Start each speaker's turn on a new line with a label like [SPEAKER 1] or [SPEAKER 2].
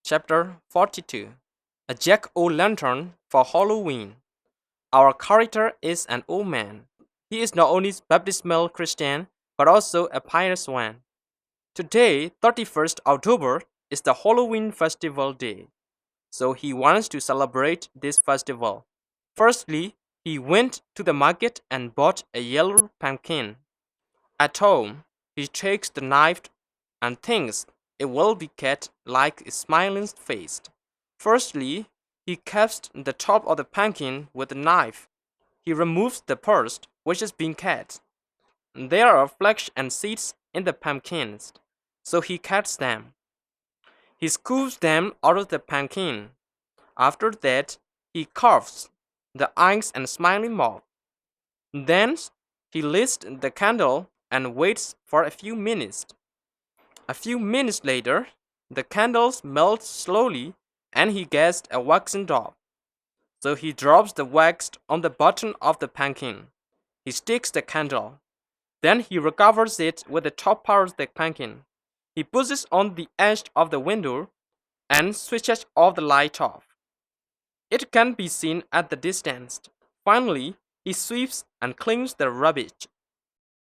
[SPEAKER 1] Chapter 42 A Jack-o'-lantern for Halloween. Our character is an old man. He is not only baptismal Christian, but also a pious one. Today, 31st October, is the Halloween festival day. So he wants to celebrate this festival. Firstly, he went to the market and bought a yellow pumpkin. At home, he takes the knife and thinks it will be cut like a smiling face. Firstly, he cuts the top of the pumpkin with a knife. He removes the pulse, which is being cut. There are flesh and seeds in the pumpkins, so he cuts them. He scoops them out of the pumpkin. After that, he carves the eyes and smiling mouth. Then he lights the candle and waits for a few minutes. A few minutes later, the candles melt slowly and he gets a waxen dog. So he drops the wax on the bottom of the pumpkin. He sticks the candle. Then he recovers it with the top part of the pumpkin. He puts it on the edge of the window and switches off the light off. It can be seen at the distance. Finally, he sweeps and cleans the rubbish.